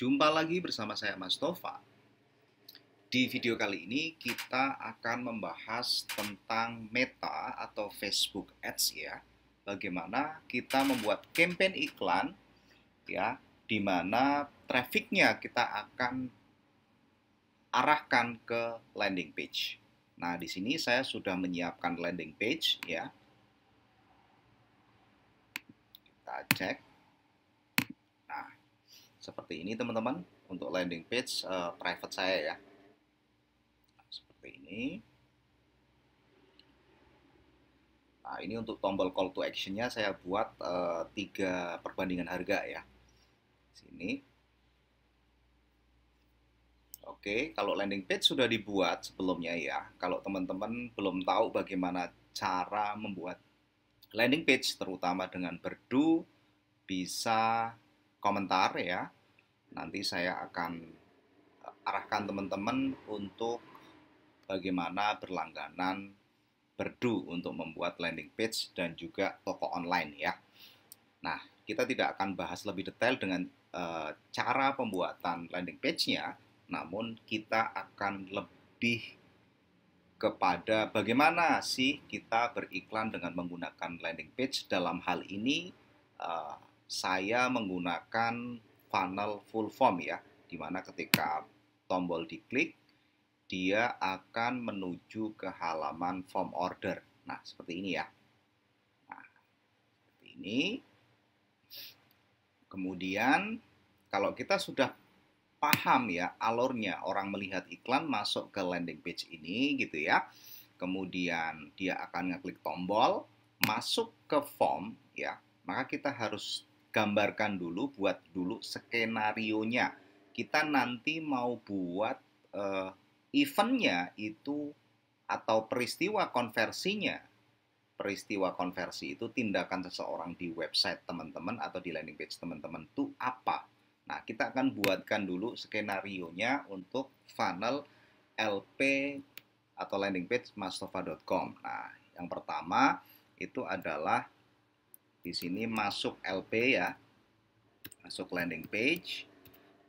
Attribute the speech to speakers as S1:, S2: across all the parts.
S1: Jumpa lagi bersama saya Mas Tova. Di video kali ini kita akan membahas tentang Meta atau Facebook Ads ya. Bagaimana kita membuat campaign iklan ya, di mana trafficnya kita akan arahkan ke landing page. Nah, di sini saya sudah menyiapkan landing page ya. Kita cek. Nah, seperti ini teman-teman untuk landing page private saya ya. Seperti ini. Nah, ini untuk tombol call to action-nya saya buat 3 perbandingan harga ya. Sini. Oke, kalau landing page sudah dibuat sebelumnya ya. Kalau teman-teman belum tahu bagaimana cara membuat landing page terutama dengan berdu, bisa komentar ya. Nanti saya akan arahkan teman-teman untuk bagaimana berlangganan berdu untuk membuat landing page dan juga toko online ya. Nah, kita tidak akan bahas lebih detail dengan cara pembuatan landing page-nya, namun kita akan lebih kepada bagaimana sih kita beriklan dengan menggunakan landing page. Dalam hal ini saya menggunakan funnel full form ya, dimana ketika tombol diklik dia akan menuju ke halaman form order. Nah, seperti ini ya. Nah, seperti ini. Kemudian, kalau kita sudah paham ya alurnya, orang melihat iklan masuk ke landing page ini gitu ya. Kemudian dia akan ngeklik tombol, masuk ke form ya. Maka kita harus gambarkan dulu, buat dulu skenario-nya. Kita nanti mau buat eventnya itu atau peristiwa konversinya. Peristiwa konversi itu tindakan seseorang di website teman-teman atau di landing page teman-teman itu apa. Nah, kita akan buatkan dulu skenario-nya untuk funnel LP atau landing page mastova.com. Nah, yang pertama itu adalah di sini masuk LP ya. Masuk landing page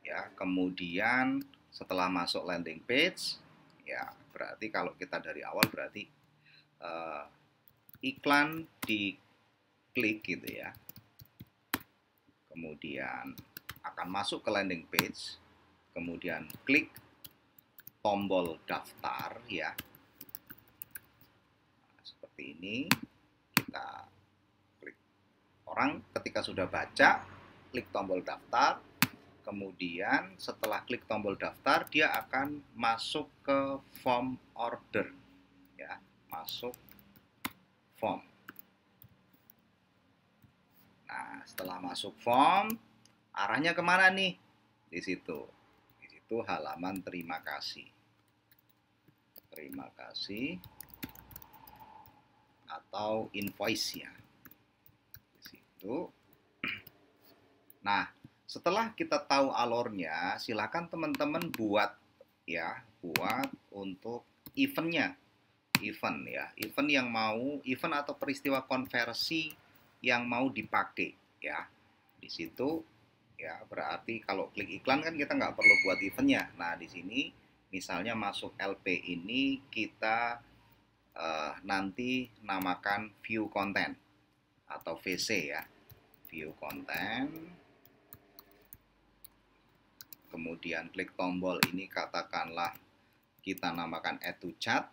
S1: ya. Kemudian setelah masuk landing page ya, berarti kalau kita dari awal berarti iklan diklik gitu ya. Kemudian akan masuk ke landing page, kemudian klik tombol daftar ya. Nah, seperti ini kita klik. Orang ketika sudah baca, klik tombol daftar. Kemudian setelah klik tombol daftar, dia akan masuk ke form order ya, masuk form. Nah, setelah masuk form, arahnya kemana nih? Di situ halaman terima kasih. Terima kasih atau invoice-nya. Di situ. Nah, setelah kita tahu alurnya, silakan teman-teman buat ya, buat untuk eventnya. Event ya, event atau peristiwa konversi yang mau dipakai ya. Di situ ya, berarti kalau klik iklan kan kita nggak perlu buat eventnya. Nah, di sini misalnya masuk LP ini kita nanti namakan view content atau VC ya, view content. Kemudian klik tombol ini, katakanlah kita namakan add to chat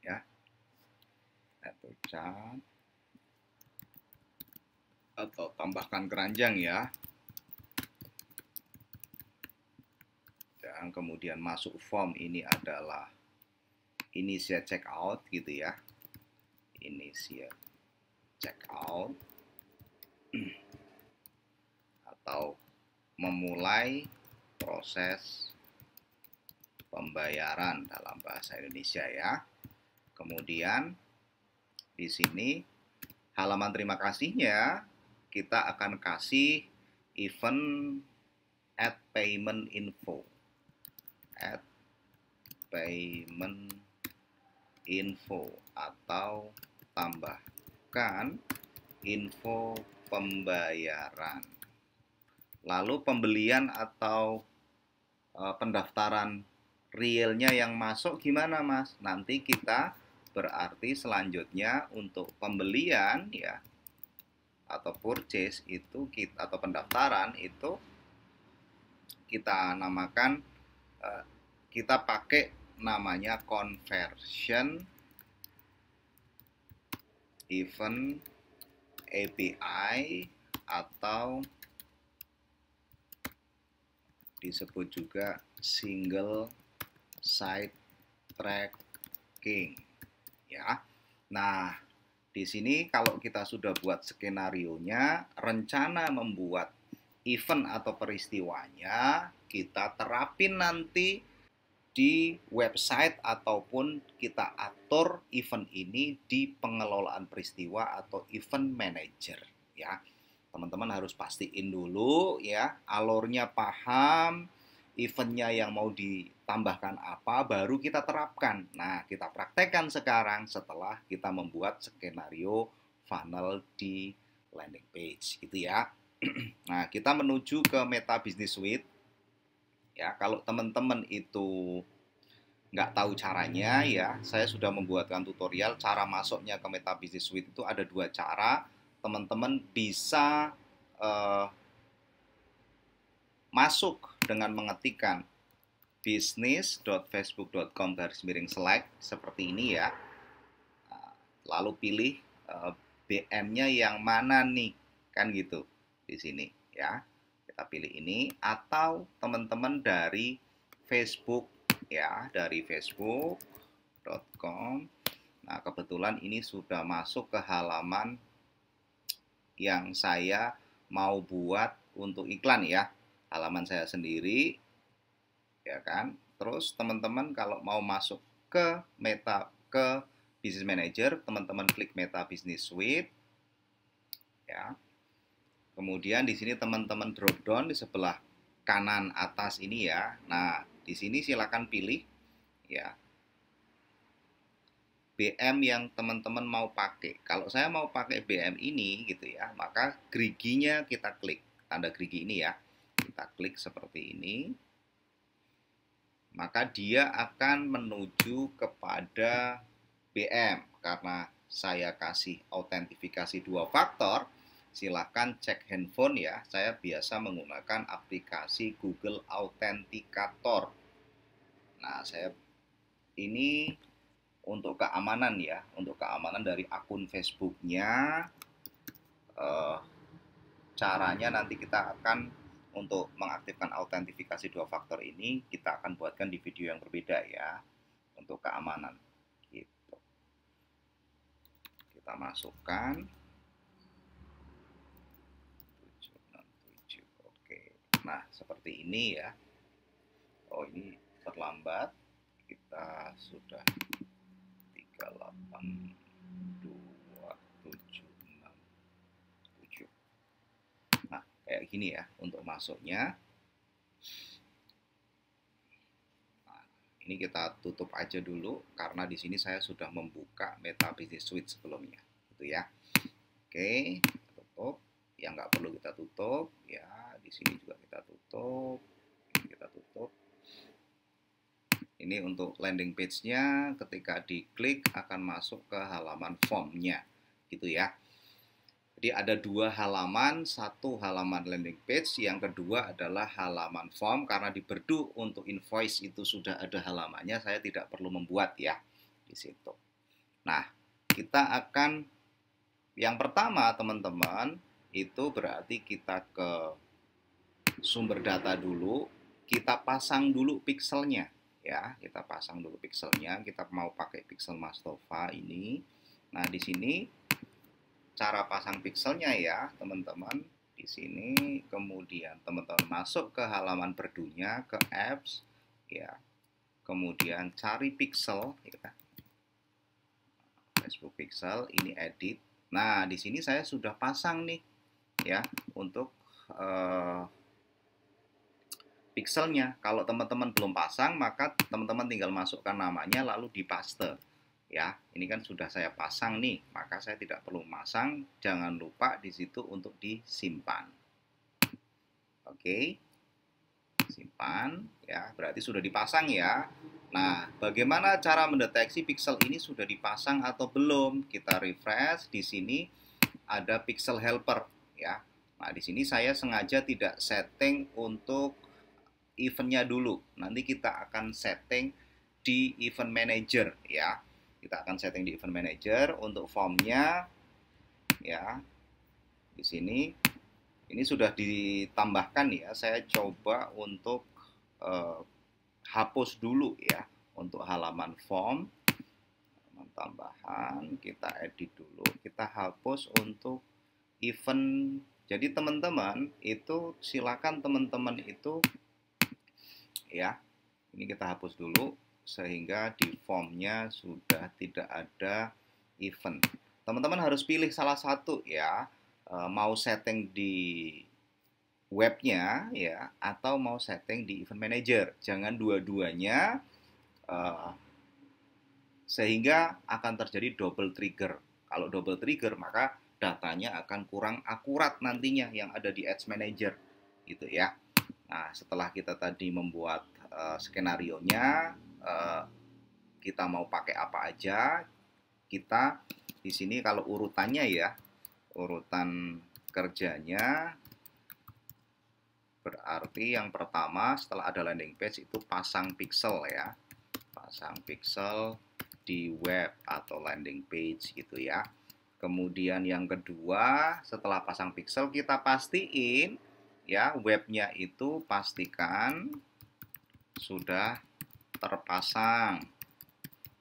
S1: ya, add to chat atau tambahkan keranjang ya. Dan kemudian masuk form ini adalah initiate checkout gitu ya. Initiate checkout atau memulai proses pembayaran dalam bahasa Indonesia ya. Kemudian di sini halaman terima kasihnya kita akan kasih event add payment info. Add payment info atau tambahkan info pembayaran. Lalu pembelian atau pendaftaran realnya yang masuk gimana Mas? Nanti kita berarti selanjutnya untuk pembelian ya atau purchase itu kita atau pendaftaran itu kita namakan kita pakai namanya conversion event API atau disebut juga single site tracking ya. Nah, di sini kalau kita sudah buat skenarionya, rencana membuat event atau peristiwanya kita terapin nanti di website ataupun kita atur event ini di pengelolaan peristiwa atau event manager ya. Teman-teman harus pastiin dulu ya, alurnya paham, eventnya yang mau ditambahkan apa, baru kita terapkan. Nah, kita praktekkan sekarang setelah kita membuat skenario funnel di landing page gitu ya. Nah, kita menuju ke Meta Business Suite. Ya, kalau teman-teman itu nggak tahu caranya ya, saya sudah membuatkan tutorial cara masuknya ke Meta Business Suite. Itu ada 2 cara. Teman-teman bisa masuk dengan mengetikkan business.facebook.com/select seperti ini ya. Lalu pilih BM-nya yang mana nih, kan gitu di sini ya. Kita pilih ini atau teman-teman dari Facebook ya, dari facebook.com. Nah, kebetulan ini sudah masuk ke halaman yang saya mau buat untuk iklan ya. Halaman saya sendiri ya kan. Terus teman-teman kalau mau masuk ke Business Manager, teman-teman klik Meta Business Suite ya. Kemudian di sini teman-teman drop down di sebelah kanan atas ini ya. Nah, di sini silakan pilih ya BM yang teman-teman mau pakai. Kalau saya mau pakai BM ini gitu ya, maka geriginya kita klik, tanda gerigi ini ya. Kita klik seperti ini. Maka dia akan menuju kepada BM. Karena saya kasih autentifikasi 2 faktor, silahkan cek handphone ya. Saya biasa menggunakan aplikasi Google Authenticator. Nah, saya ini untuk keamanan ya, untuk keamanan dari akun Facebooknya, caranya nanti kita akan untuk mengaktifkan autentifikasi 2 faktor ini kita akan buatkan di video yang berbeda ya, untuk keamanan gitu. Kita masukkan 767. Oke. Nah, seperti ini ya. Oh, ini terlambat. Kita sudah 38276. Nah, kayak gini ya untuk masuknya. Nah, ini kita tutup aja dulu karena di sini saya sudah membuka Meta Business Suite sebelumnya, gitu ya. Oke, kita tutup. Yang nggak perlu kita tutup, ya di sini juga kita tutup. Ini kita tutup. Ini untuk landing page-nya, ketika diklik akan masuk ke halaman form-nya, gitu ya. Jadi ada 2 halaman, satu halaman landing page, yang kedua adalah halaman form. Karena di Berdu untuk invoice itu sudah ada halamannya, saya tidak perlu membuat ya di situ. Nah, kita akan yang pertama teman-teman itu berarti kita ke sumber data dulu, kita pasang dulu pixelnya ya, kita pasang dulu pixelnya. Kita mau pakai pixel Mastova ini. Nah, di sini cara pasang pixelnya ya, teman-teman. Di sini kemudian teman-teman masuk ke halaman Berdunya, ke apps ya. Kemudian cari pixel ya. Facebook pixel, ini edit. Nah, di sini saya sudah pasang nih ya untuk pixelnya. Kalau teman-teman belum pasang, maka teman-teman tinggal masukkan namanya lalu dipaste. Ya, ini kan sudah saya pasang nih, maka saya tidak perlu masang. Jangan lupa di situ untuk disimpan. Oke, simpan ya, berarti sudah dipasang ya. Nah, bagaimana cara mendeteksi pixel ini sudah dipasang atau belum? Kita refresh, di sini ada pixel helper ya. Nah, di sini saya sengaja tidak setting untuk eventnya dulu. Nanti kita akan setting di event manager ya. Kita akan setting di event manager untuk formnya ya. Di sini ini sudah ditambahkan ya. Saya coba untuk hapus dulu ya untuk halaman form. Halaman tambahan kita edit dulu. Kita hapus untuk event. Jadi teman-teman itu silakan teman-teman itu ya. Ini kita hapus dulu sehingga di formnya sudah tidak ada event. Teman-teman harus pilih salah satu ya. Mau setting di webnya ya atau mau setting di event manager. Jangan dua-duanya sehingga akan terjadi double trigger. Kalau double trigger maka datanya akan kurang akurat nantinya yang ada di Ads Manager gitu ya. Nah, setelah kita tadi membuat skenarionya, kita mau pakai apa aja, kita di sini kalau urutannya ya, urutan kerjanya berarti yang pertama setelah ada landing page itu pasang pixel ya. Pasang pixel di web atau landing page gitu ya. Kemudian yang kedua, setelah pasang pixel kita pastiin ya webnya itu pastikan sudah terpasang.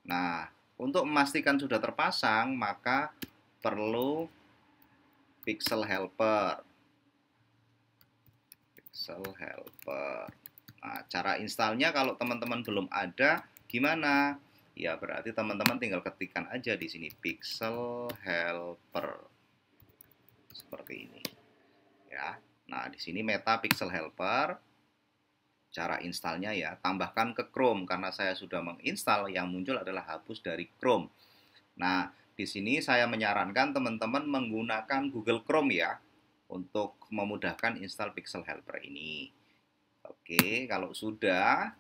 S1: Nah, untuk memastikan sudah terpasang maka perlu pixel helper. Pixel helper. Nah, cara installnya kalau teman-teman belum ada gimana? Ya, berarti teman-teman tinggal ketikkan aja di sini pixel helper. Seperti ini. Ya. Nah, di sini meta pixel helper. Cara installnya ya, tambahkan ke Chrome karena saya sudah menginstal, yang muncul adalah hapus dari Chrome. Nah, di sini saya menyarankan teman-teman menggunakan Google Chrome ya untuk memudahkan install pixel helper ini. Oke, kalau sudah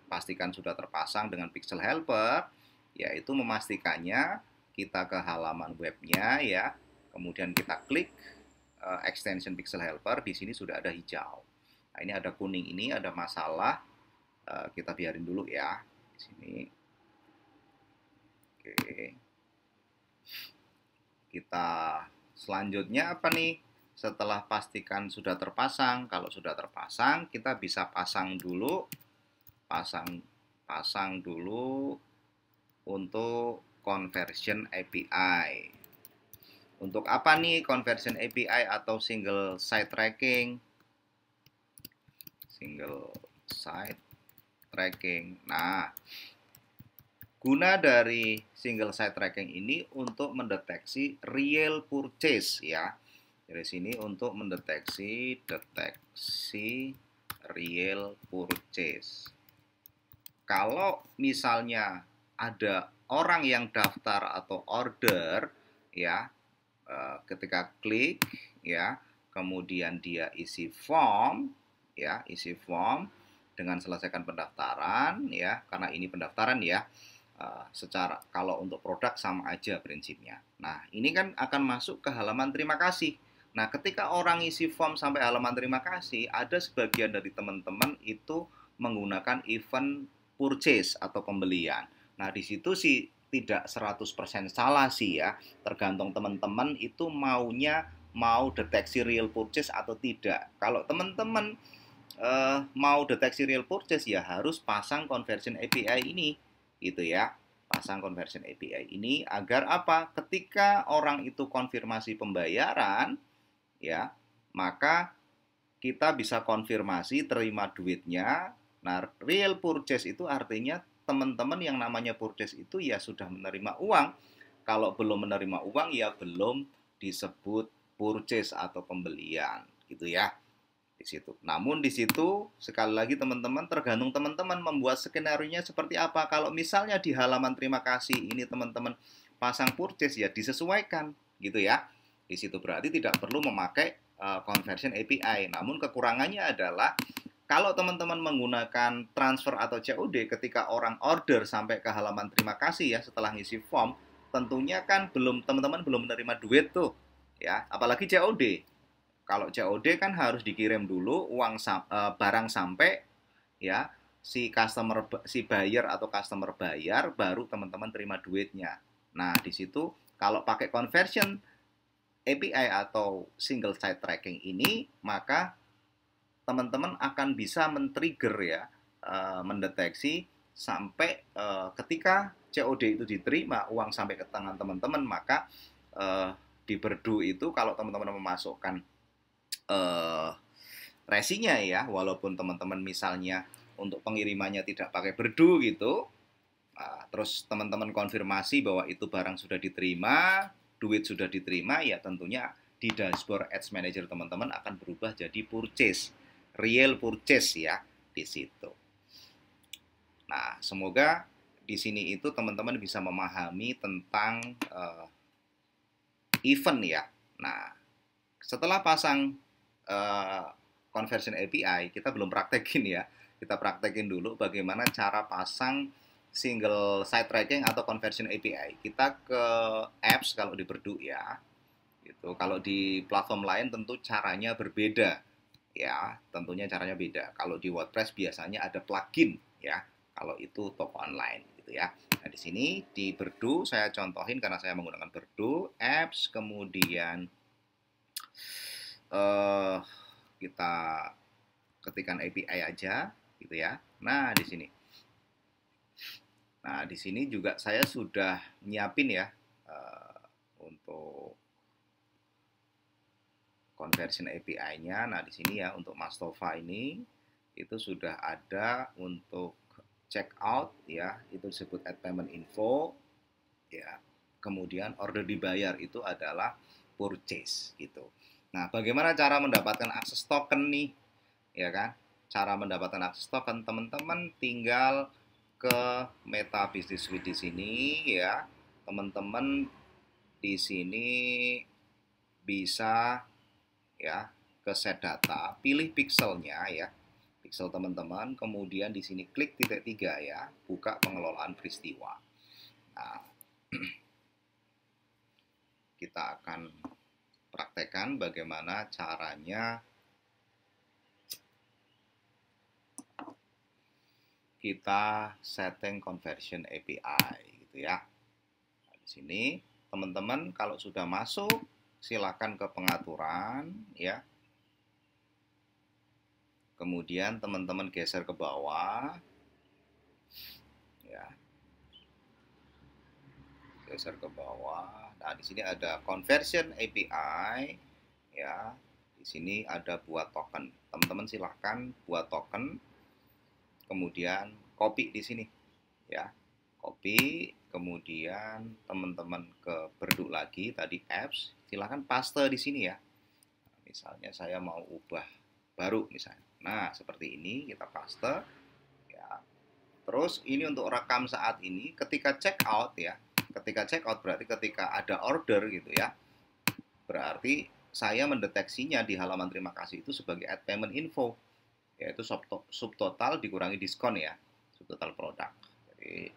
S1: pastikan sudah terpasang dengan pixel helper, yaitu memastikannya kita ke halaman webnya ya, kemudian kita klik extension pixel helper, di sini sudah ada hijau. Nah, ini ada kuning, ini ada masalah, kita biarin dulu ya di sini. Oke, kita selanjutnya apa nih? Setelah pastikan sudah terpasang, kalau sudah terpasang kita bisa pasang dulu untuk conversion API. Untuk apa nih conversion API atau single site tracking? Single site tracking. Nah, guna dari single site tracking ini untuk mendeteksi real purchase ya. Dari sini untuk mendeteksi real purchase. Kalau misalnya ada orang yang daftar atau order ya, ketika klik ya, kemudian dia isi form ya, dengan selesaikan pendaftaran ya, karena ini pendaftaran ya. Secara kalau untuk produk sama aja prinsipnya. Nah, ini kan akan masuk ke halaman terima kasih. Nah, ketika orang isi form sampai halaman terima kasih, ada sebagian dari teman-teman itu menggunakan event purchase atau pembelian. Nah, di situ sih tidak 100% salah sih ya. Tergantung teman-teman itu mau deteksi real purchase atau tidak. Kalau teman-teman mau deteksi real purchase ya harus pasang conversion API ini gitu ya. Pasang conversion API ini agar apa? Ketika orang itu konfirmasi pembayaran ya, maka kita bisa konfirmasi terima duitnya. Nah, real purchase itu artinya teman-teman yang namanya purchase itu ya sudah menerima uang. Kalau belum menerima uang ya belum disebut purchase atau pembelian gitu ya. Di situ. Namun di situ sekali lagi teman-teman tergantung teman-teman membuat skenario-nya seperti apa. Kalau misalnya di halaman terima kasih ini teman-teman pasang purchase ya disesuaikan gitu ya. Di situ berarti tidak perlu memakai conversion API. Namun kekurangannya adalah kalau teman-teman menggunakan transfer atau COD ketika orang order sampai ke halaman terima kasih ya setelah ngisi form, tentunya kan teman-teman belum menerima duit tuh ya, apalagi COD. Kalau COD kan harus dikirim dulu barang sampai ya, si buyer atau customer bayar baru teman-teman terima duitnya. Nah, di situ kalau pakai conversion API atau single site tracking ini, maka teman-teman akan bisa men-trigger ya, mendeteksi sampai ketika COD itu diterima, uang sampai ke tangan teman-teman, maka di Berdu itu kalau teman-teman memasukkan resinya ya, walaupun teman-teman misalnya untuk pengirimannya tidak pakai Berdu gitu, terus teman-teman konfirmasi bahwa itu barang sudah diterima, duit sudah diterima, ya tentunya di dashboard Ads Manager teman-teman akan berubah jadi purchase, real purchase ya di situ. Nah, semoga di sini itu teman-teman bisa memahami tentang event ya. Nah, setelah pasang conversion API, kita belum praktekin ya. Kita praktekin dulu bagaimana cara pasang single site tracking atau conversion API. Kita ke apps kalau di Berdu ya. Gitu. Kalau di platform lain tentu caranya berbeda. Ya, tentunya caranya beda. Kalau di WordPress biasanya ada plugin ya. Kalau itu toko online gitu ya. Nah, di sini di Berdu saya contohin karena saya menggunakan Berdu, apps, kemudian kita ketikkan API aja gitu ya. Nah, di sini. Nah, di sini juga saya sudah nyiapin ya untuk conversion API-nya. Nah, di sini ya untuk Mastova ini itu sudah ada untuk checkout ya, itu disebut add payment info ya. Kemudian order dibayar itu adalah purchase gitu. Nah, bagaimana cara mendapatkan akses token nih? Ya kan? Cara mendapatkan akses token teman-teman tinggal ke Meta Business Suite di sini ya. Teman-teman di sini bisa ya ke set data, pilih pixelnya ya. Pixel teman-teman, kemudian di sini klik titik 3 ya, buka pengelolaan peristiwa. Nah, kita akan praktekkan bagaimana caranya kita setting conversion API gitu ya. Nah, di sini teman-teman kalau sudah masuk silakan ke pengaturan ya. Kemudian teman-teman geser ke bawah ya. Geser ke bawah. Nah, di sini ada conversion API ya. Di sini ada buat token. Teman-teman silahkan buat token. Kemudian copy di sini ya. Copy, kemudian teman-teman ke Berdu lagi tadi apps, silahkan paste di sini ya. Misalnya saya mau ubah baru misalnya. Nah, seperti ini kita paste ya. Terus ini untuk rekam saat ini ketika check out ya. Ketika check out berarti ketika ada order gitu ya. Berarti saya mendeteksinya di halaman terima kasih itu sebagai add payment info, yaitu subtotal dikurangi diskon ya. Subtotal produk. Jadi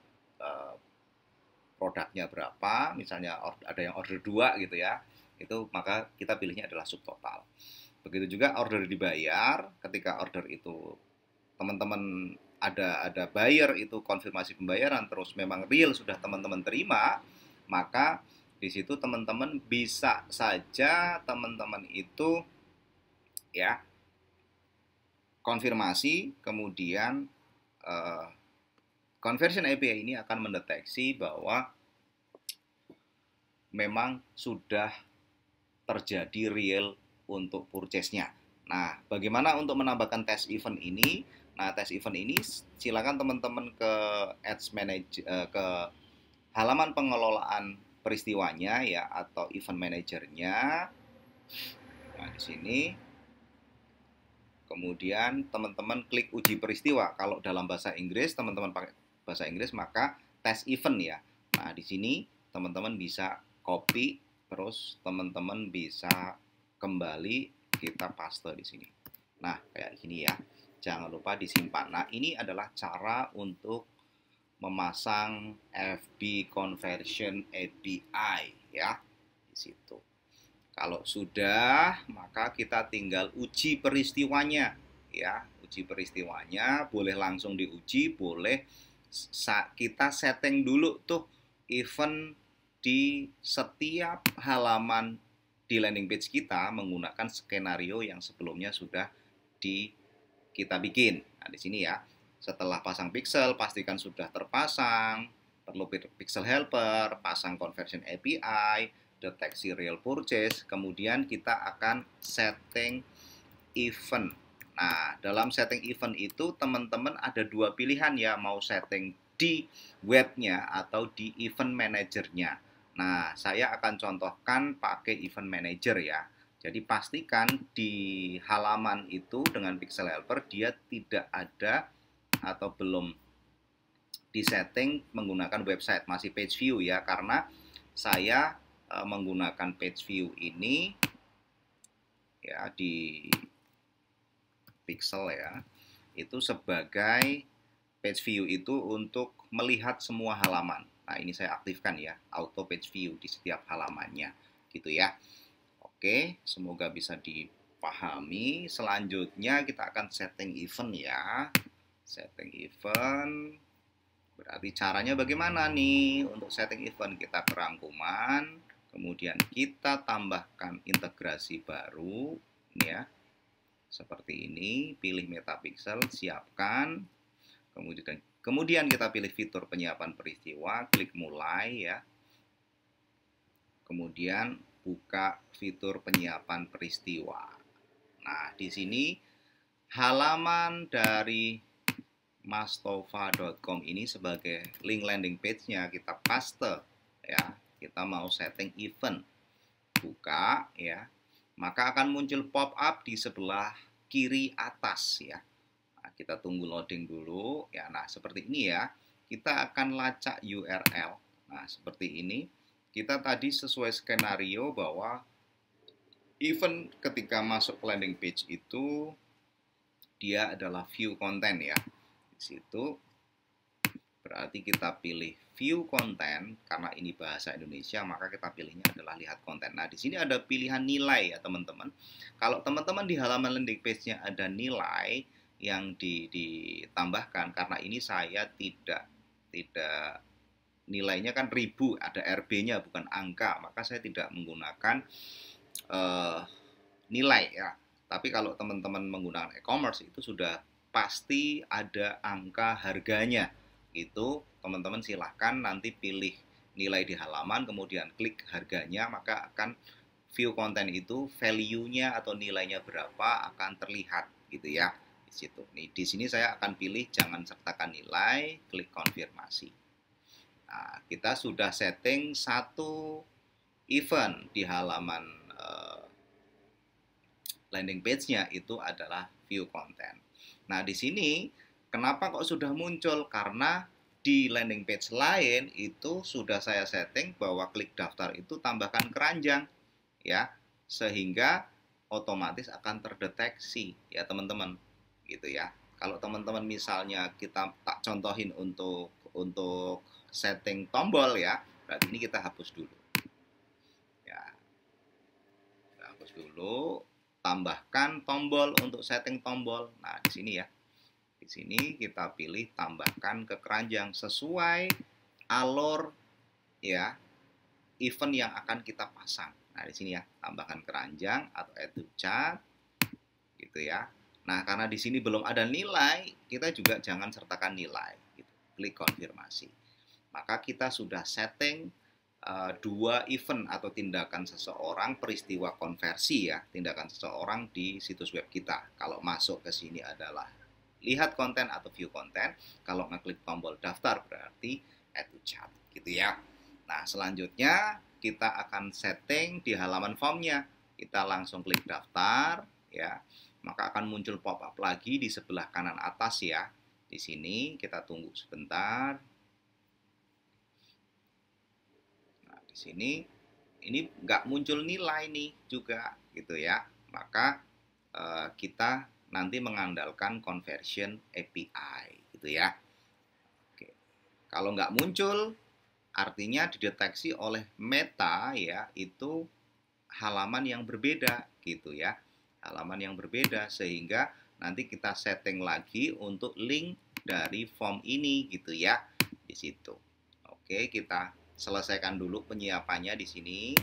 S1: produknya berapa, misalnya ada yang order 2 gitu ya, itu maka kita pilihnya adalah subtotal. Begitu juga order dibayar, ketika order itu teman-teman ada buyer itu konfirmasi pembayaran terus memang real sudah teman-teman terima, maka di situ teman-teman bisa saja teman-teman itu ya konfirmasi, kemudian conversion API ini akan mendeteksi bahwa memang sudah terjadi real untuk purchase-nya. Nah, bagaimana untuk menambahkan test event ini? Nah, test event ini silakan teman-teman ke Ads Manager, ke halaman pengelolaan peristiwanya ya atau event manajernya. Nah, di sini kemudian teman-teman klik uji peristiwa. Kalau dalam bahasa Inggris, teman-teman pakai bahasa Inggris maka test event ya. Nah, di sini teman-teman bisa copy, terus teman-teman bisa kembali kita paste di sini. Nah, kayak gini ya. Jangan lupa disimpan. Nah, ini adalah cara untuk memasang FB Conversion API ya di situ. Kalau sudah, maka kita tinggal uji peristiwanya ya. Uji peristiwanya boleh langsung diuji, boleh kita setting dulu tuh event di setiap halaman di landing page kita menggunakan skenario yang sebelumnya sudah kita bikin. Nah, di sini ya. Setelah pasang pixel, pastikan sudah terpasang, perlu pixel helper, pasang conversion API, deteksi real purchase, kemudian kita akan setting event. Nah, dalam setting event itu teman-teman ada dua pilihan ya, mau setting di webnya atau di event manajernya. Nah, saya akan contohkan pakai event manager ya. Jadi pastikan di halaman itu dengan pixel helper dia tidak ada atau belum disetting menggunakan website, masih page view ya, karena saya menggunakan page view ini ya di pixel ya, itu sebagai page view itu untuk melihat semua halaman. Nah, ini saya aktifkan ya, auto page view di setiap halamannya gitu ya. Oke, semoga bisa dipahami. Selanjutnya kita akan setting event ya. Setting event, berarti caranya bagaimana nih untuk setting event? Kita ke rangkuman, kemudian kita tambahkan integrasi baru ya, seperti ini, pilih metapixel, siapkan, kemudian kita pilih fitur penyiapan peristiwa, klik mulai ya, kemudian buka fitur penyiapan peristiwa. Nah, di sini halaman dari mastova.com ini sebagai link landing page-nya kita paste ya. Kita mau setting event. Buka ya. Maka akan muncul pop-up di sebelah kiri atas ya. Nah, kita tunggu loading dulu ya. Nah, seperti ini ya. Kita akan lacak URL. Nah, seperti ini. Kita tadi sesuai skenario bahwa event ketika masuk ke landing page itu dia adalah view content ya. Situ berarti kita pilih view content, karena ini bahasa Indonesia maka kita pilihnya adalah lihat konten. Nah, di sini ada pilihan nilai ya teman-teman. Kalau teman-teman di halaman landing page-nya ada nilai yang ditambahkan, karena ini saya tidak nilainya kan ribu, ada RB-nya bukan angka, maka saya tidak menggunakan nilai ya. Tapi kalau teman-teman menggunakan e-commerce itu sudah pasti ada angka harganya. Itu teman-teman silahkan nanti pilih nilai di halaman, kemudian klik harganya, maka akan view konten itu value-nya atau nilainya berapa akan terlihat gitu ya di situ. Nih di sini saya akan pilih jangan sertakan nilai, klik konfirmasi. Nah, kita sudah setting satu event di halaman landing page-nya itu adalah view content. Nah, di sini kenapa kok sudah muncul? Karena di landing page lain itu sudah saya setting bahwa klik daftar itu tambahkan keranjang ya, sehingga otomatis akan terdeteksi ya teman-teman gitu ya. Kalau teman-teman misalnya kita tak contohin untuk setting tombol ya, berarti ini kita hapus dulu ya, kita hapus dulu, tambahkan tombol untuk setting tombol. Nah, di sini ya. Di sini kita pilih tambahkan ke keranjang sesuai alur ya event yang akan kita pasang. Nah, di sini ya, tambahkan keranjang atau add to chart gitu ya. Nah, karena di sini belum ada nilai, kita juga jangan sertakan nilai gitu. Klik konfirmasi. Maka kita sudah setting dua event atau tindakan seseorang, peristiwa konversi ya, tindakan seseorang di situs web kita. Kalau masuk ke sini adalah lihat konten atau view konten, kalau ngeklik tombol daftar berarti add to chart gitu ya. Nah, selanjutnya kita akan setting di halaman formnya. Kita langsung klik daftar ya, maka akan muncul pop-up lagi di sebelah kanan atas ya. Di sini kita tunggu sebentar. Sini ini nggak muncul nilai nih juga gitu ya, maka kita nanti mengandalkan conversion API gitu ya. Oke. Kalau nggak muncul, artinya dideteksi oleh Meta ya, itu halaman yang berbeda gitu ya. Halaman yang berbeda, sehingga nanti kita setting lagi untuk link dari form ini gitu ya di situ. Oke, kita selesaikan dulu penyiapannya di sini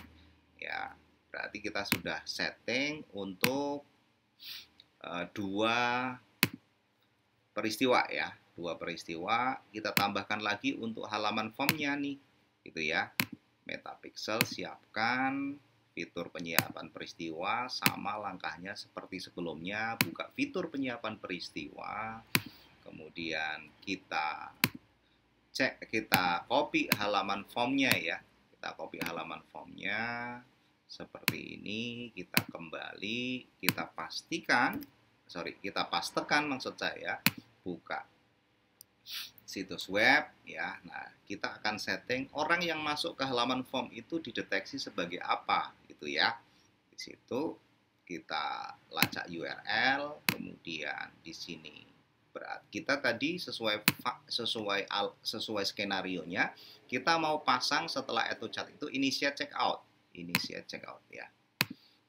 S1: ya. Berarti kita sudah setting untuk dua peristiwa ya, dua peristiwa. Kita tambahkan lagi untuk halaman formnya nih gitu ya. Metapixel siapkan fitur penyiapan peristiwa, sama langkahnya seperti sebelumnya. Buka fitur penyiapan peristiwa, kemudian kita copy halaman formnya ya. Kita copy halaman formnya seperti ini. Kita kembali, kita pastekan maksud saya, buka situs web ya. Nah, kita akan setting orang yang masuk ke halaman form itu dideteksi sebagai apa gitu ya. Di situ kita lacak URL, kemudian di sini kita tadi sesuai skenario-nya, kita mau pasang setelah EtoChat itu initiate checkout ya.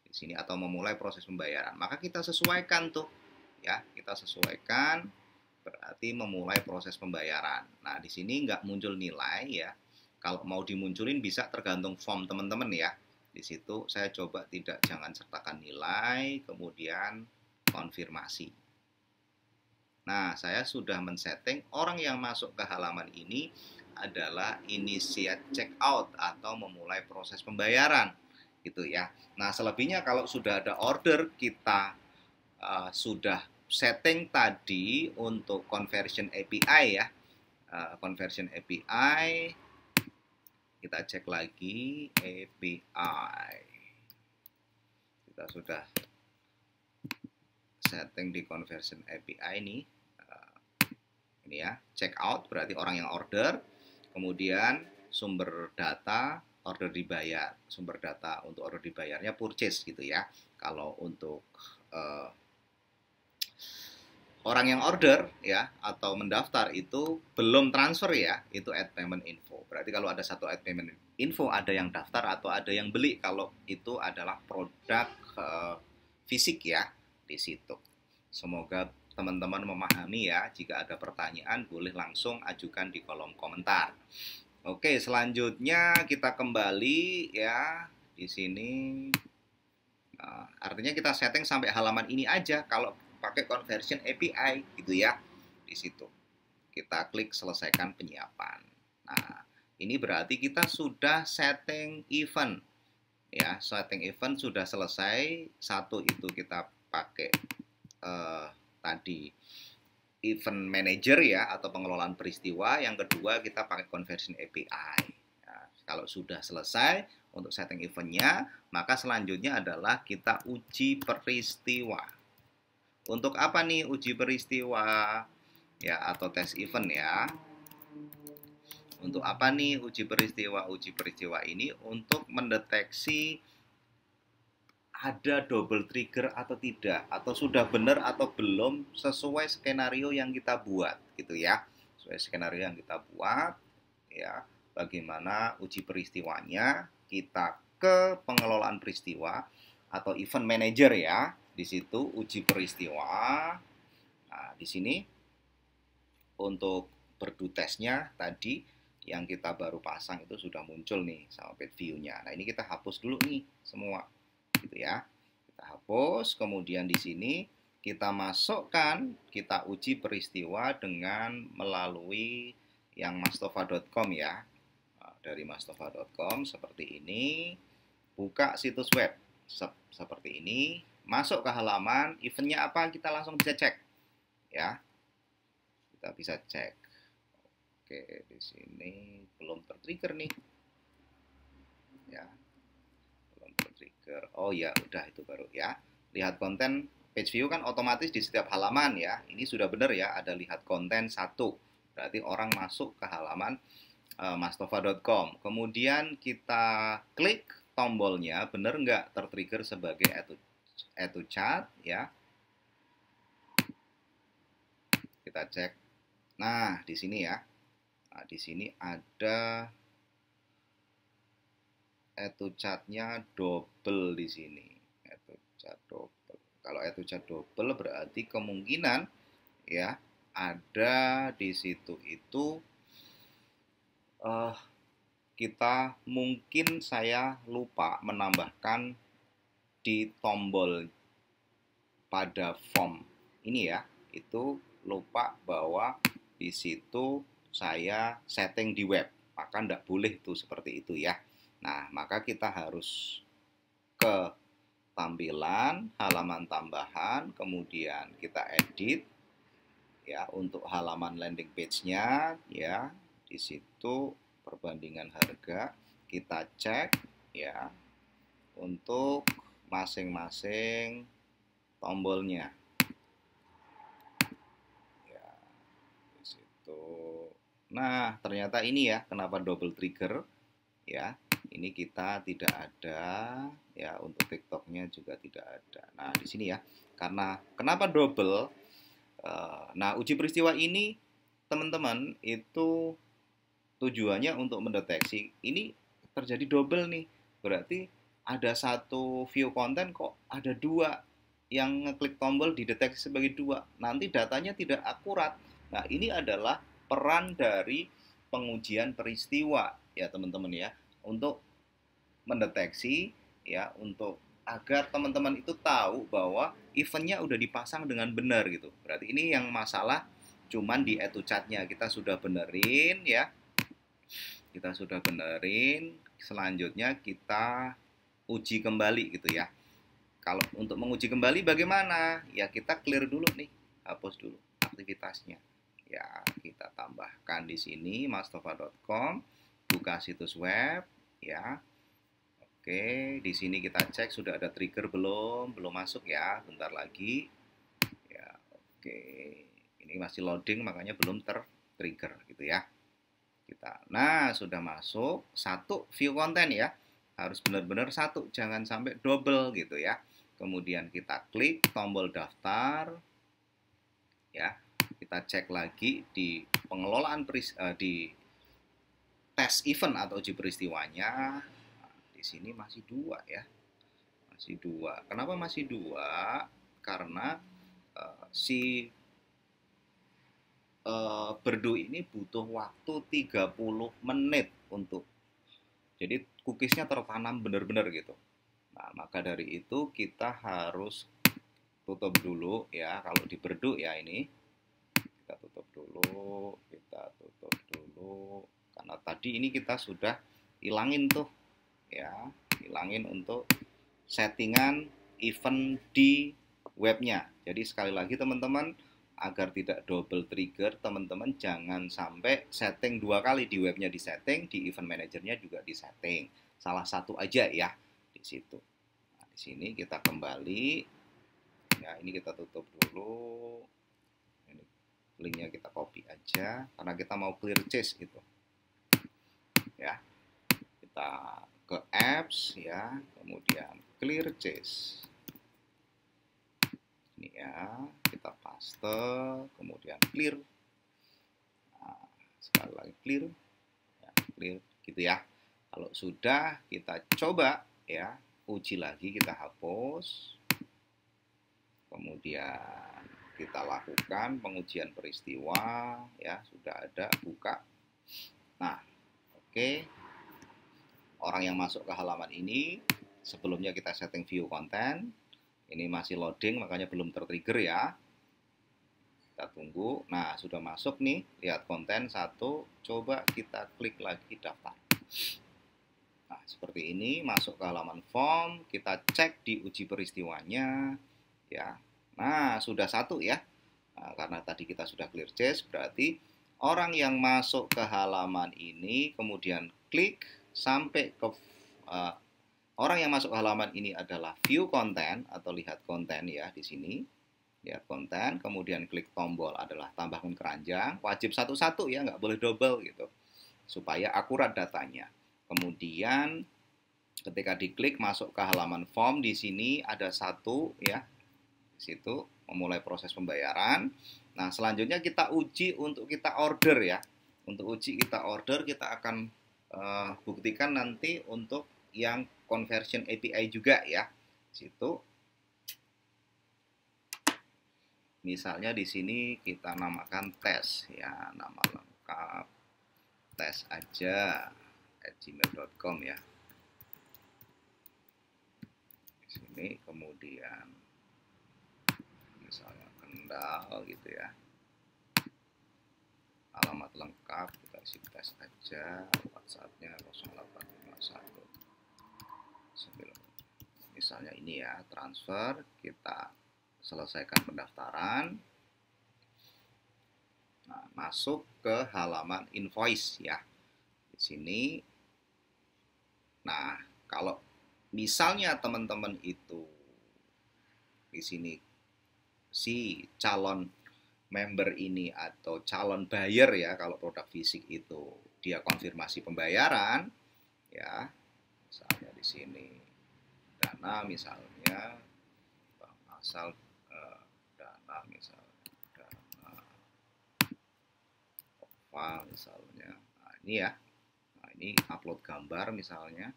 S1: Di sini atau memulai proses pembayaran. Maka kita sesuaikan tuh ya, kita sesuaikan berarti memulai proses pembayaran. Nah, di sini nggak muncul nilai ya. Kalau mau dimunculin bisa tergantung form teman-teman ya. Di situ saya coba jangan sertakan nilai, kemudian konfirmasi. Nah, saya sudah men-setting orang yang masuk ke halaman ini adalah initiate checkout atau memulai proses pembayaran gitu ya. Nah, selebihnya kalau sudah ada order, kita sudah setting tadi untuk conversion API ya. Conversion API, kita cek lagi API. Kita sudah setting di conversion API ini ya, checkout berarti orang yang order, kemudian sumber data order dibayar, sumber data untuk order dibayarnya purchase gitu ya. Kalau untuk orang yang order ya atau mendaftar itu belum transfer ya, itu add payment info. Berarti kalau ada satu add payment info, ada yang daftar atau ada yang beli kalau itu adalah produk fisik ya di situ. Semoga teman-teman memahami ya. Jika ada pertanyaan boleh langsung ajukan di kolom komentar. Oke, selanjutnya kita kembali ya di sini. Nah, artinya kita setting sampai halaman ini aja kalau pakai conversion API gitu ya. Di situ kita klik selesaikan penyiapan. Nah, ini berarti kita sudah setting event ya. Setting event sudah selesai. Satu itu kita pakai tadi event manager ya atau pengelolaan peristiwa. Yang kedua kita pakai conversion API. Nah, kalau sudah selesai untuk setting eventnya, maka selanjutnya adalah kita uji peristiwa. Untuk apa nih uji peristiwa ya atau tes event ya? Untuk apa nih uji peristiwa? Uji peristiwa ini untuk mendeteksi ada double trigger atau tidak, atau sudah benar atau belum sesuai skenario yang kita buat gitu ya. Sesuai skenario yang kita buat ya. Bagaimana uji peristiwanya? Kita ke pengelolaan peristiwa atau event manager ya. Di situ uji peristiwa. Nah, di sini untuk berdu tesnya tadi yang kita baru pasang itu sudah muncul nih sama page view-nya. Nah, ini kita hapus dulu nih semua gitu ya. Kita hapus, kemudian di sini kita masukkan, kita uji peristiwa dengan melalui yang mastova.com ya. Nah, dari mastova.com seperti ini, buka situs web seperti ini, masuk ke halaman, eventnya apa kita langsung bisa cek ya. Kita bisa cek. Oke, di sini belum tertrigger nih. Ya. Oh ya, udah itu baru ya. Lihat konten page view kan otomatis di setiap halaman ya. Ini sudah benar ya, ada lihat konten 1. Berarti orang masuk ke halaman mastova.com. Kemudian kita klik tombolnya, benar nggak tertrigger sebagai add to chat ya. Kita cek. Nah, di sini ya. Nah, di sini ada add to chat-nya double di sini. Add to chat double. Kalau add to chat double berarti kemungkinan ya ada di situ itu kita mungkin saya lupa menambahkan di tombol pada form ini ya, itu lupa bahwa di situ saya setting di web, maka tidak boleh tuh seperti itu ya. Nah, maka kita harus ke tampilan, halaman tambahan, kemudian kita edit ya untuk halaman landing page-nya ya. Di situ perbandingan harga kita cek ya untuk masing-masing tombolnya. Ya, di situ. Nah, ternyata ini ya, kenapa double trigger ya. Ini kita tidak ada ya, untuk TikToknya juga tidak ada. Nah, di sini ya. Karena kenapa double? Nah, uji peristiwa ini teman-teman itu tujuannya untuk mendeteksi ini terjadi double nih. Berarti ada satu view konten kok ada dua yang ngeklik tombol dideteksi sebagai dua. Nanti datanya tidak akurat. Nah, ini adalah peran dari pengujian peristiwa ya teman-teman ya, untuk mendeteksi ya, untuk agar teman-teman itu tahu bahwa eventnya udah dipasang dengan benar gitu. Berarti ini yang masalah cuman di add to chat-nya kita sudah benerin ya. Kita sudah benerin, selanjutnya kita uji kembali gitu ya. Kalau untuk menguji kembali bagaimana? Ya kita clear dulu nih, hapus dulu aktivitasnya. Ya, kita tambahkan di sini mastova.com, buka situs web ya. Oke, di sini kita cek sudah ada trigger belum? Belum masuk ya, bentar lagi. Ya, oke. Ini masih loading makanya belum ter-trigger gitu ya. Nah, sudah masuk satu view konten ya. Harus benar-benar satu, jangan sampai double gitu ya. Kemudian kita klik tombol daftar ya. Kita cek lagi di pengelolaan di tes event atau uji peristiwanya. Nah, di sini masih dua ya. Masih dua. Kenapa masih dua? Karena si Berdu ini butuh waktu 30 menit untuk jadi cookiesnya tertanam benar-benar gitu. Nah, maka dari itu kita harus tutup dulu ya. Kalau di Berdu ya ini kita tutup dulu, karena tadi ini kita sudah hilangin tuh ya, hilangin untuk settingan event di webnya. Jadi sekali lagi teman-teman, agar tidak double trigger, teman-teman jangan sampai setting dua kali, di webnya di setting, di event manajernya juga di setting. Salah satu aja ya di situ. Nah, di sini kita kembali. Ya, ini kita tutup dulu. Ini linknya kita copy aja karena kita mau clear chase itu. Ya. Kita ke apps ya, kemudian clear chase. Ini ya, kita paste, kemudian clear. Nah, sekali lagi clear, ya, clear gitu ya. Kalau sudah, kita coba ya, uji lagi, kita hapus. Kemudian kita lakukan pengujian peristiwa ya, sudah ada, buka. Nah, oke. Orang yang masuk ke halaman ini, sebelumnya kita setting view konten. Ini masih loading, makanya belum tertrigger ya. Kita tunggu. Nah, sudah masuk nih. Lihat konten satu. Coba kita klik lagi daftar. Nah, seperti ini. Masuk ke halaman form. Kita cek di uji peristiwanya. Ya. Nah, sudah satu ya. Nah, karena tadi kita sudah clear chase, berarti orang yang masuk ke halaman ini, kemudian klik sampai ke orang yang masuk ke halaman ini adalah view konten atau lihat konten ya di sini. Lihat konten, kemudian klik tombol adalah tambahkan keranjang. Wajib satu-satu ya, nggak boleh double gitu. Supaya akurat datanya. Kemudian Ketika diklik masuk ke halaman form, di sini ada satu ya, di situ memulai proses pembayaran. Nah, selanjutnya kita uji untuk kita order ya. Untuk uji kita order, kita akan buktikan nanti untuk yang conversion API juga ya. Di situ misalnya di sini kita namakan tes ya, nama lengkap tes aja @gmail.com ya. Di sini kemudian misalnya Kendal gitu ya. Alamat lengkap kita isi tes aja, WhatsApp-nya 0851 misalnya ini ya, transfer, kita selesaikan pendaftaran. Nah, masuk ke halaman invoice ya. Di sini. Nah, kalau misalnya teman-teman itu di sini si calon member ini atau calon buyer ya, kalau produk fisik itu dia konfirmasi pembayaran ya, misalnya di sini dana misalnya asal dana misalnya dana apa misalnya, nah ini ya, nah ini upload gambar misalnya.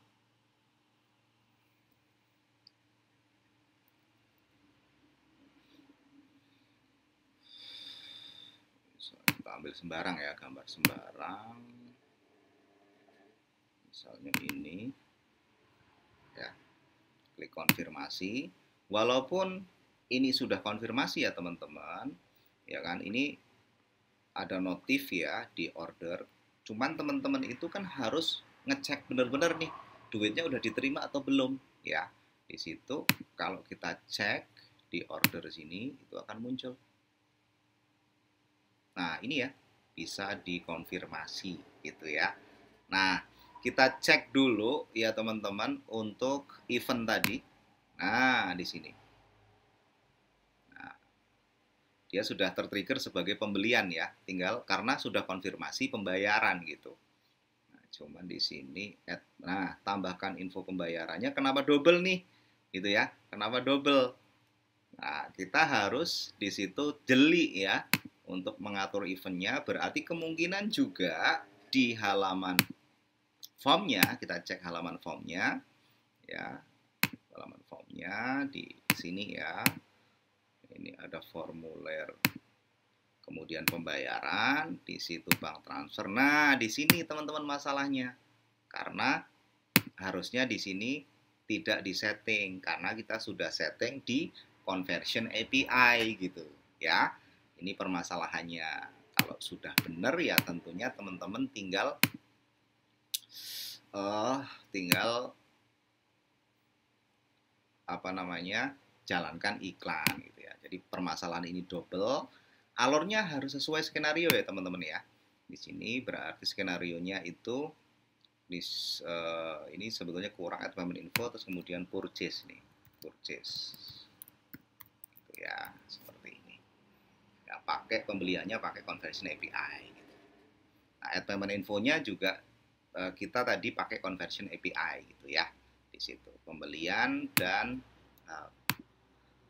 S1: Kita ambil sembarang ya, gambar sembarang misalnya ini ya, klik konfirmasi. Walaupun ini sudah konfirmasi ya teman-teman ya kan, ini ada notif ya di order, cuman teman-teman itu kan harus ngecek benar-benar nih duitnya udah diterima atau belum ya. Di situ kalau kita cek di order sini itu akan muncul. Nah, ini ya, bisa dikonfirmasi gitu ya. Nah, kita cek dulu ya teman-teman untuk event tadi. Nah, di sini. Nah, dia sudah tertrigger sebagai pembelian ya, tinggal karena sudah konfirmasi pembayaran gitu. Nah, cuman di sini nah, tambahkan info pembayarannya, kenapa double nih? Gitu ya. Kenapa double? Nah, kita harus di situ jeli ya untuk mengatur eventnya. Berarti kemungkinan juga di halaman formnya, kita cek halaman formnya ya, halaman formnya di sini ya. Ini ada formulir, kemudian pembayaran, di situ bank transfer. Nah, di sini teman-teman masalahnya, karena harusnya di sini tidak disetting karena kita sudah setting di conversion API gitu ya. Ini permasalahannya. Kalau sudah benar ya tentunya teman-teman tinggal apa namanya, jalankan iklan gitu ya. Jadi permasalahan ini double. Alurnya harus sesuai skenario ya teman-teman ya. Di sini berarti skenarionya itu ini sebetulnya kurang add payment info, terus kemudian purchase nih, purchase gitu ya, seperti ini ya, pakai pembeliannya pakai conversion API gitu. Nah, add payment infonya juga kita tadi pakai conversion API gitu ya, di situ pembelian dan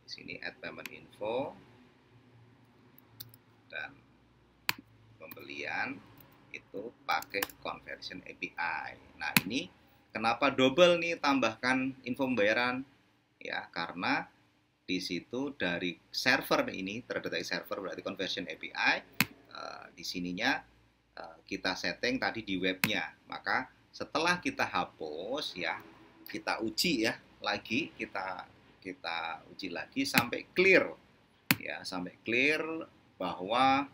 S1: di sini add payment info dan pembelian itu pakai conversion API. Nah, ini kenapa double nih tambahkan info pembayaran? Ya, karena di situ dari server ini terdeteksi server berarti conversion API. Di sininya kita setting tadi di webnya. Maka setelah kita hapus ya, kita uji ya lagi, kita uji lagi sampai clear ya, sampai clear bahwa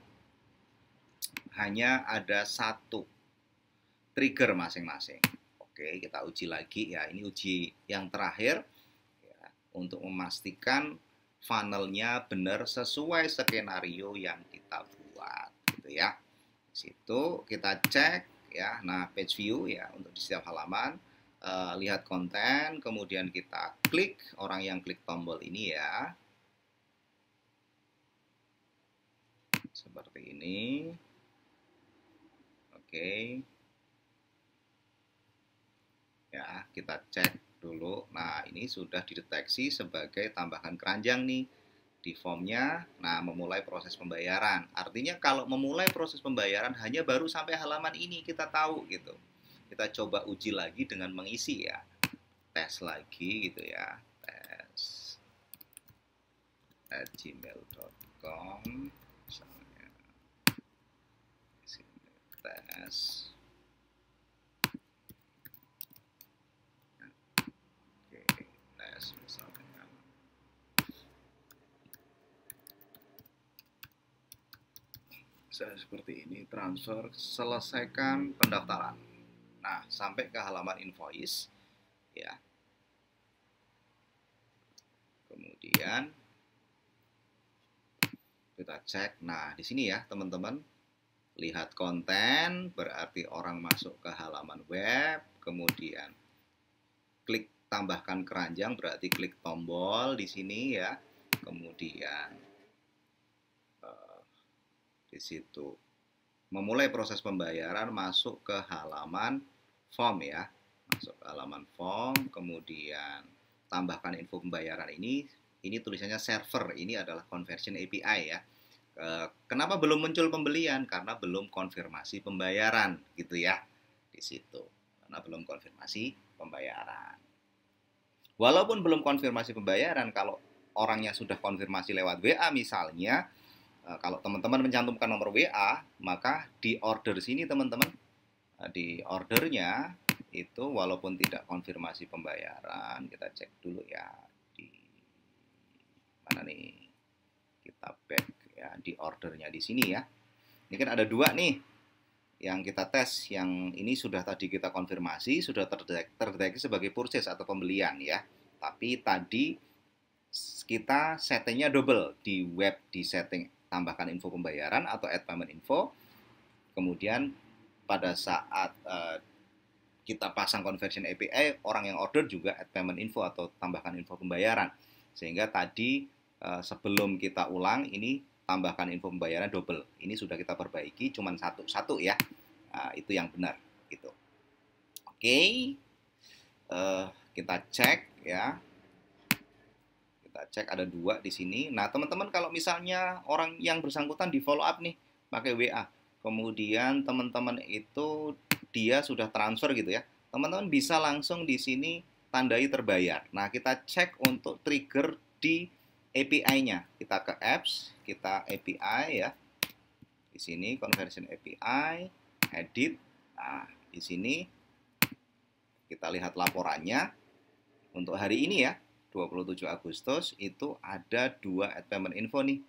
S1: hanya ada satu trigger masing-masing. Oke, kita uji lagi ya. Ini uji yang terakhir ya, untuk memastikan funnelnya benar sesuai skenario yang kita buat gitu ya. Di situ kita cek ya. Nah, page view ya untuk di setiap halaman, lihat konten, kemudian kita klik, orang yang klik tombol ini ya. Seperti ini. Oke. Ya, kita cek dulu. Nah, ini sudah dideteksi sebagai tambahan keranjang nih di formnya. Nah, memulai proses pembayaran. Artinya kalau memulai proses pembayaran hanya baru sampai halaman ini kita tahu gitu. Kita coba uji lagi dengan mengisi ya. Tes lagi gitu ya. Tes @gmail.com misalnya. Tes. Oke, tes misalnya. Saya seperti ini, transfer, selesaikan pendaftaran. Nah, sampai ke halaman invoice ya. Kemudian kita cek. Nah, di sini ya, teman-teman. Lihat konten berarti orang masuk ke halaman web, kemudian klik tambahkan keranjang berarti klik tombol di sini ya. Kemudian di situ memulai proses pembayaran, masuk ke halaman form ya, masuk ke halaman form, kemudian tambahkan info pembayaran ini tulisannya server, ini adalah conversion API ya. Kenapa belum muncul pembelian? Karena belum konfirmasi pembayaran gitu ya, di situ karena belum konfirmasi pembayaran. Walaupun belum konfirmasi pembayaran, kalau orangnya sudah konfirmasi lewat WA misalnya, kalau teman-teman mencantumkan nomor WA, maka di order sini teman-teman, di ordernya itu walaupun tidak konfirmasi pembayaran, kita cek dulu ya di mana nih, kita back ya di ordernya di sini ya. Ini kan ada dua nih yang kita tes, yang ini sudah tadi kita konfirmasi, sudah terdeteksi sebagai purchase atau pembelian ya. Tapi tadi kita settingnya double di web, di setting tambahkan info pembayaran atau add payment info. Kemudian pada saat kita pasang conversion API, orang yang order juga add payment info atau tambahkan info pembayaran. Sehingga tadi sebelum kita ulang ini tambahkan info pembayaran double. Ini sudah kita perbaiki, cuman satu ya. Nah, itu yang benar gitu. Oke. Kita cek ya. Kita cek ada dua di sini. Nah, teman-teman kalau misalnya orang yang bersangkutan di follow up nih pakai WA, kemudian teman-teman itu dia sudah transfer gitu ya, teman-teman bisa langsung di sini tandai terbayar. Nah, kita cek untuk trigger di API-nya. Kita ke apps, kita API ya. Di sini conversion API, edit. Nah, di sini kita lihat laporannya. Untuk hari ini ya, 27 Agustus itu ada 2 add payment info nih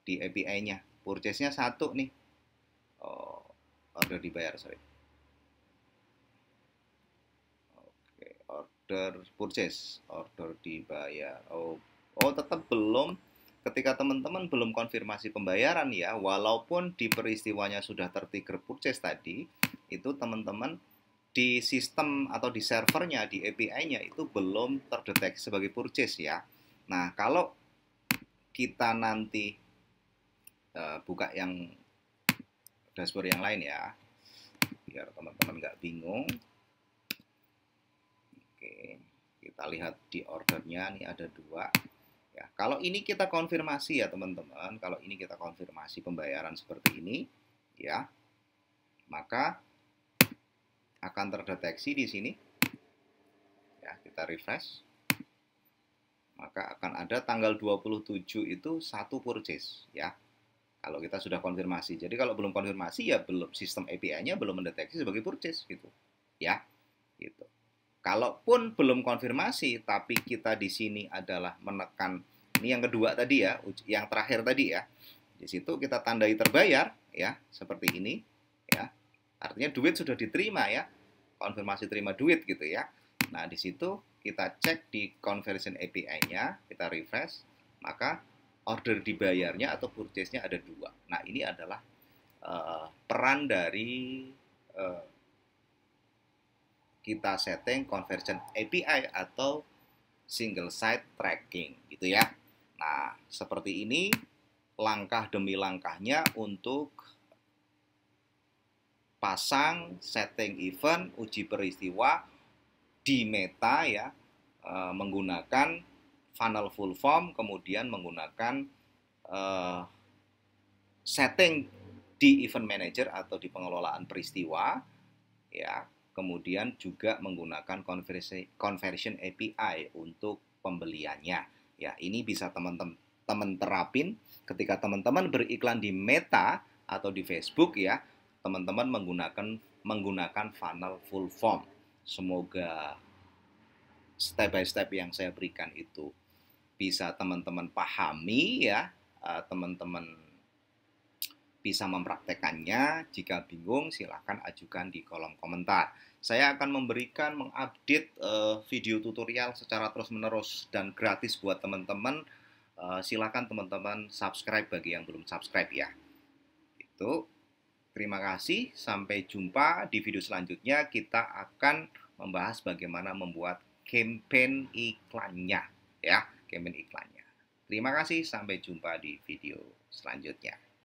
S1: di API-nya. Purchase-nya 1 nih. Oh, order dibayar, sorry. Oke, order purchase, order dibayar. Oh, tetap belum. Ketika teman-teman belum konfirmasi pembayaran ya, walaupun di peristiwanya sudah tertrigger purchase tadi, itu teman-teman di sistem atau di servernya, di API-nya itu belum terdeteksi sebagai purchase ya. Nah, kalau kita nanti buka yang dashboard yang lain ya, biar teman-teman nggak bingung. Oke, kita lihat di ordernya, nih ada 2. Ya, kalau ini kita konfirmasi ya teman-teman, kalau ini kita konfirmasi pembayaran seperti ini, ya, maka akan terdeteksi di sini. Ya, kita refresh. Maka akan ada tanggal 27 itu 1 purchase, ya. Kalau kita sudah konfirmasi. Jadi kalau belum konfirmasi ya belum, sistem API-nya belum mendeteksi sebagai purchase gitu. Ya, gitu. Kalaupun belum konfirmasi, tapi kita di sini adalah menekan, ini yang kedua tadi ya, yang terakhir tadi ya. Di situ kita tandai terbayar ya, seperti ini ya. Artinya duit sudah diterima ya. Konfirmasi terima duit gitu ya. Nah, di situ kita cek di conversion API-nya, kita refresh, maka order dibayarnya atau purchase-nya ada 2. Nah, ini adalah peran dari kita setting conversion API atau single site tracking gitu ya. Nah, seperti ini langkah demi langkahnya untuk pasang setting event, uji peristiwa di Meta ya, menggunakan funnel full form, kemudian menggunakan setting di event manager atau di pengelolaan peristiwa ya, kemudian juga menggunakan conversion API untuk pembeliannya. Ya, ini bisa teman-teman terapin ketika teman-teman beriklan di Meta atau di Facebook ya, teman-teman menggunakan funnel full form. Semoga step by step yang saya berikan itu bisa teman-teman pahami ya, teman-teman bisa mempraktekannya. Jika bingung, silahkan ajukan di kolom komentar. Saya akan mengupdate video tutorial secara terus-menerus dan gratis buat teman-teman. Silahkan teman-teman subscribe bagi yang belum subscribe ya. Itu. Terima kasih. Sampai jumpa di video selanjutnya. Kita akan membahas bagaimana membuat campaign iklannya. Ya, campaign iklannya. Terima kasih. Sampai jumpa di video selanjutnya.